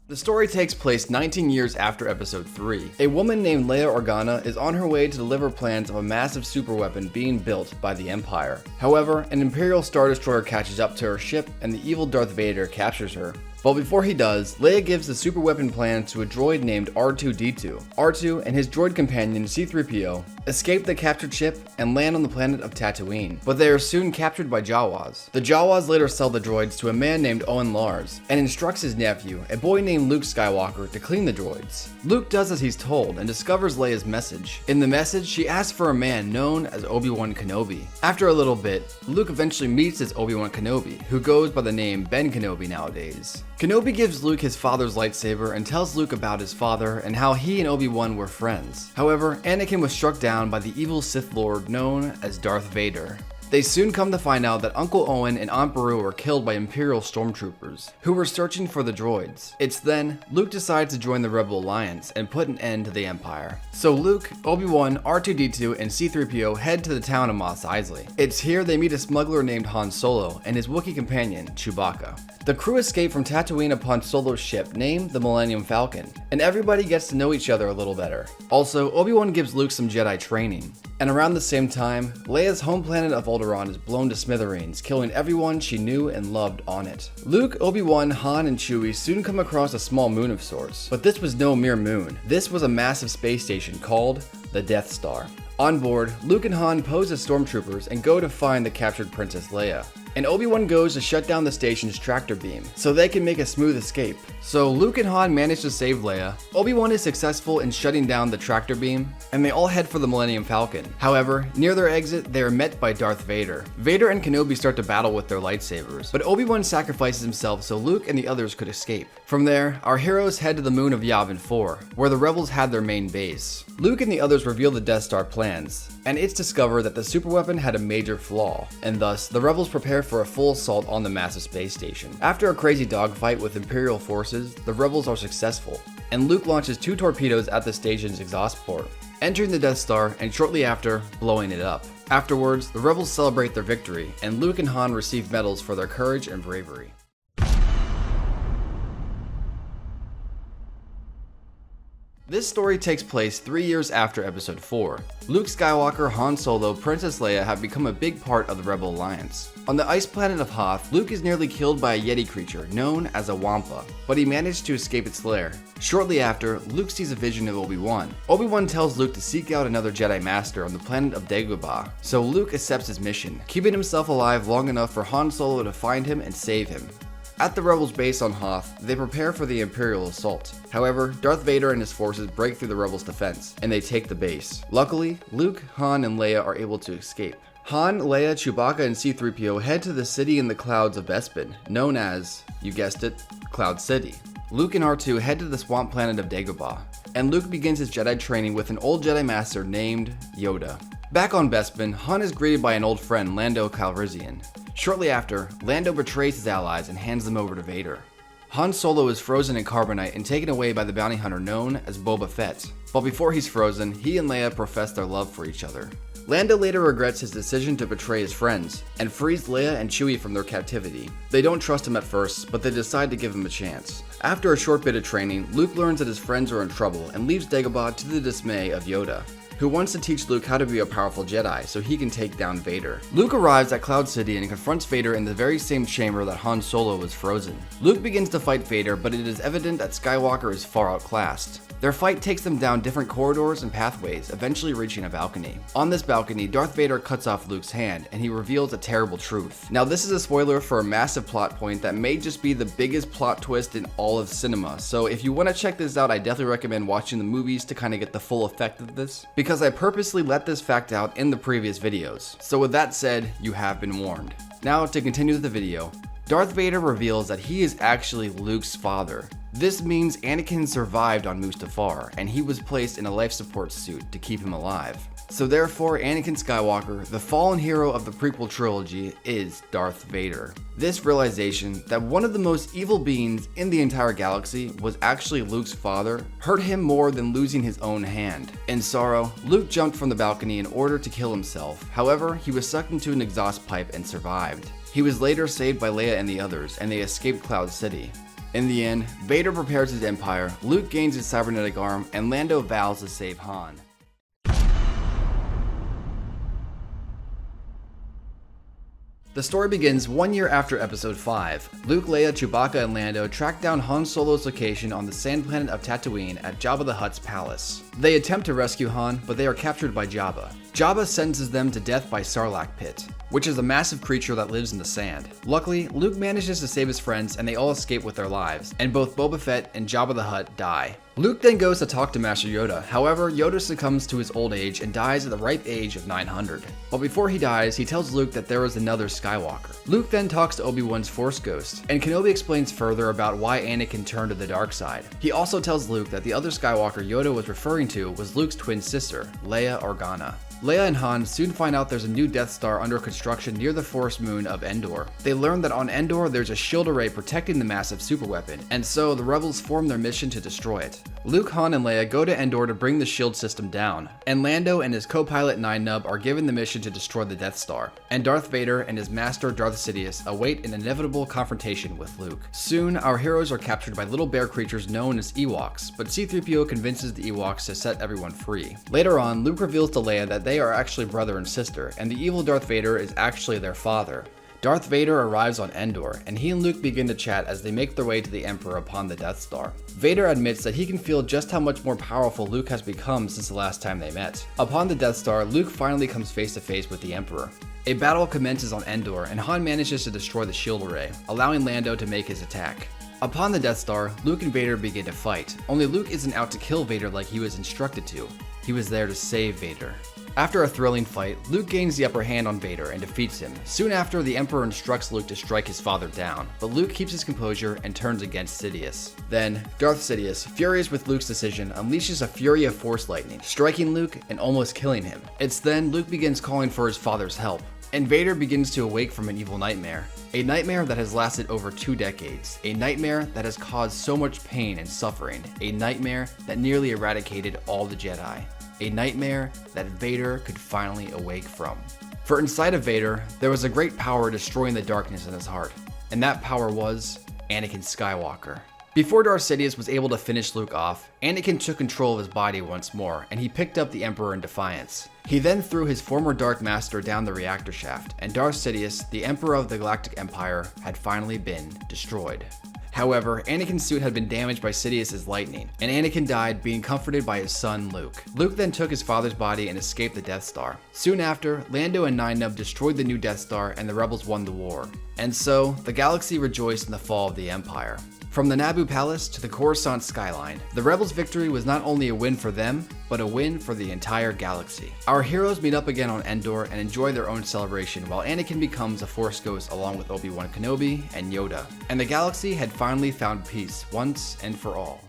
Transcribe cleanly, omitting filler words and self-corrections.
The story takes place 19 years after episode 3. A woman named Leia Organa is on her way to deliver plans of a massive superweapon being built by the Empire. However, an Imperial Star Destroyer catches up to her ship and the evil Darth Vader captures her. But before he does, Leia gives the superweapon plan to a droid named R2-D2. R2 and his droid companion C-3PO escape the captured ship and land on the planet of Tatooine, but they are soon captured by Jawas. The Jawas later sell the droids to a man named Owen Lars and instructs his nephew, a boy named Luke Skywalker, to clean the droids. Luke does as he's told and discovers Leia's message. In the message, she asks for a man known as Obi-Wan Kenobi. After a little bit, Luke eventually meets this Obi-Wan Kenobi, who goes by the name Ben Kenobi nowadays. Kenobi gives Luke his father's lightsaber and tells Luke about his father and how he and Obi-Wan were friends. However, Anakin was struck down by the evil Sith Lord known as Darth Vader. They soon come to find out that Uncle Owen and Aunt Beru were killed by Imperial stormtroopers, who were searching for the droids. It's then Luke decides to join the Rebel Alliance and put an end to the Empire. So Luke, Obi-Wan, R2-D2, and C-3PO head to the town of Mos Eisley. It's here they meet a smuggler named Han Solo and his Wookiee companion, Chewbacca. The crew escape from Tatooine upon Solo's ship named the Millennium Falcon, and everybody gets to know each other a little better. Also, Obi-Wan gives Luke some Jedi training. And around the same time, Leia's home planet of Alderaan is blown to smithereens, killing everyone she knew and loved on it. Luke, Obi-Wan, Han, and Chewie soon come across a small moon of sorts, but this was no mere moon. This was a massive space station called the Death Star. On board, Luke and Han pose as stormtroopers and go to find the captured Princess Leia. And Obi-Wan goes to shut down the station's tractor beam so they can make a smooth escape. So Luke and Han manage to save Leia. Obi-Wan is successful in shutting down the tractor beam, and they all head for the Millennium Falcon. However, near their exit, they are met by Darth Vader. Vader and Kenobi start to battle with their lightsabers, but Obi-Wan sacrifices himself so Luke and the others could escape. From there, our heroes head to the moon of Yavin 4, where the rebels had their main base. Luke and the others reveal the Death Star plans, and it's discovered that the superweapon had a major flaw, and thus the rebels prepare for a full assault on the massive space station. After a crazy dogfight with Imperial forces, the rebels are successful, and Luke launches 2 torpedoes at the station's exhaust port, entering the Death Star and shortly after, blowing it up. Afterwards, the rebels celebrate their victory, and Luke and Han receive medals for their courage and bravery. This story takes place 3 years after episode 4. Luke Skywalker, Han Solo, Princess Leia have become a big part of the Rebel Alliance. On the ice planet of Hoth, Luke is nearly killed by a Yeti creature known as a Wampa, but he managed to escape its lair. Shortly after, Luke sees a vision of Obi-Wan. Obi-Wan tells Luke to seek out another Jedi Master on the planet of Dagobah, so Luke accepts his mission, keeping himself alive long enough for Han Solo to find him and save him. At the rebels' base on Hoth, they prepare for the Imperial assault. However, Darth Vader and his forces break through the rebels' defense, and they take the base. Luckily, Luke, Han, and Leia are able to escape. Han, Leia, Chewbacca, and C-3PO head to the city in the clouds of Bespin, known as, you guessed it, Cloud City. Luke and R2 head to the swamp planet of Dagobah, and Luke begins his Jedi training with an old Jedi Master named Yoda. Back on Bespin, Han is greeted by an old friend, Lando Calrissian. Shortly after, Lando betrays his allies and hands them over to Vader. Han Solo is frozen in carbonite and taken away by the bounty hunter known as Boba Fett. But before he's frozen, he and Leia profess their love for each other. Lando later regrets his decision to betray his friends, and frees Leia and Chewie from their captivity. They don't trust him at first, but they decide to give him a chance. After a short bit of training, Luke learns that his friends are in trouble and leaves Dagobah to the dismay of Yoda, who wants to teach Luke how to be a powerful Jedi so he can take down Vader. Luke arrives at Cloud City and confronts Vader in the very same chamber that Han Solo was frozen. Luke begins to fight Vader, but it is evident that Skywalker is far outclassed. Their fight takes them down different corridors and pathways, eventually reaching a balcony. On this balcony, Darth Vader cuts off Luke's hand, and he reveals a terrible truth. Now, this is a spoiler for a massive plot point that may just be the biggest plot twist in all of cinema, so if you want to check this out, I definitely recommend watching the movies to kind of get the full effect of this, because I purposely let this fact out in the previous videos. So with that said, you have been warned. Now, to continue the video, Darth Vader reveals that he is actually Luke's father. This means Anakin survived on Mustafar, and he was placed in a life support suit to keep him alive. So therefore, Anakin Skywalker, the fallen hero of the prequel trilogy, is Darth Vader. This realization that one of the most evil beings in the entire galaxy was actually Luke's father hurt him more than losing his own hand. In sorrow, Luke jumped from the balcony in order to kill himself. However, he was sucked into an exhaust pipe and survived. He was later saved by Leia and the others, and they escaped Cloud City. In the end, Vader prepares his empire, Luke gains his cybernetic arm, and Lando vows to save Han. The story begins 1 year after Episode 5. Luke, Leia, Chewbacca, and Lando track down Han Solo's location on the sand planet of Tatooine at Jabba the Hutt's palace. They attempt to rescue Han, but they are captured by Jabba. Jabba sentences them to death by Sarlacc pit, which is a massive creature that lives in the sand. Luckily, Luke manages to save his friends and they all escape with their lives, and both Boba Fett and Jabba the Hutt die. Luke then goes to talk to Master Yoda, however, Yoda succumbs to his old age and dies at the ripe age of 900. But before he dies, he tells Luke that there is another Skywalker. Luke then talks to Obi-Wan's Force Ghost, and Kenobi explains further about why Anakin turned to the dark side. He also tells Luke that the other Skywalker Yoda was referring to was Luke's twin sister, Leia Organa. Leia and Han soon find out there's a new Death Star under construction near the forest moon of Endor. They learn that on Endor there's a shield array protecting the massive superweapon, and so the rebels form their mission to destroy it. Luke, Han, and Leia go to Endor to bring the shield system down, and Lando and his co-pilot Nine Nub are given the mission to destroy the Death Star, and Darth Vader and his master Darth Sidious await an inevitable confrontation with Luke. Soon, our heroes are captured by little bear creatures known as Ewoks, but C-3PO convinces the Ewoks to set everyone free. Later on, Luke reveals to Leia that they are actually brother and sister, and the evil Darth Vader is actually their father. Darth Vader arrives on Endor, and he and Luke begin to chat as they make their way to the Emperor upon the Death Star. Vader admits that he can feel just how much more powerful Luke has become since the last time they met. Upon the Death Star, Luke finally comes face to face with the Emperor. A battle commences on Endor, and Han manages to destroy the shield array, allowing Lando to make his attack. Upon the Death Star, Luke and Vader begin to fight, only Luke isn't out to kill Vader like he was instructed to. He was there to save Vader. After a thrilling fight, Luke gains the upper hand on Vader and defeats him. Soon after, the Emperor instructs Luke to strike his father down, but Luke keeps his composure and turns against Sidious. Then, Darth Sidious, furious with Luke's decision, unleashes a fury of Force lightning, striking Luke and almost killing him. It's then Luke begins calling for his father's help, and Vader begins to awake from an evil nightmare. A nightmare that has lasted over 2 decades. A nightmare that has caused so much pain and suffering. A nightmare that nearly eradicated all the Jedi. A nightmare that Vader could finally awake from. For inside of Vader, there was a great power destroying the darkness in his heart. And that power was Anakin Skywalker. Before Darth Sidious was able to finish Luke off, Anakin took control of his body once more, and he picked up the Emperor in defiance. He then threw his former Dark Master down the reactor shaft, and Darth Sidious, the Emperor of the Galactic Empire, had finally been destroyed. However, Anakin's suit had been damaged by Sidious's lightning, and Anakin died being comforted by his son Luke. Luke then took his father's body and escaped the Death Star. Soon after, Lando and Nine Nub destroyed the new Death Star and the rebels won the war. And so, the galaxy rejoiced in the fall of the Empire. From the Naboo Palace to the Coruscant skyline, the rebels' victory was not only a win for them, but a win for the entire galaxy. Our heroes meet up again on Endor and enjoy their own celebration while Anakin becomes a Force Ghost along with Obi-Wan Kenobi and Yoda. And the galaxy had finally found peace once and for all.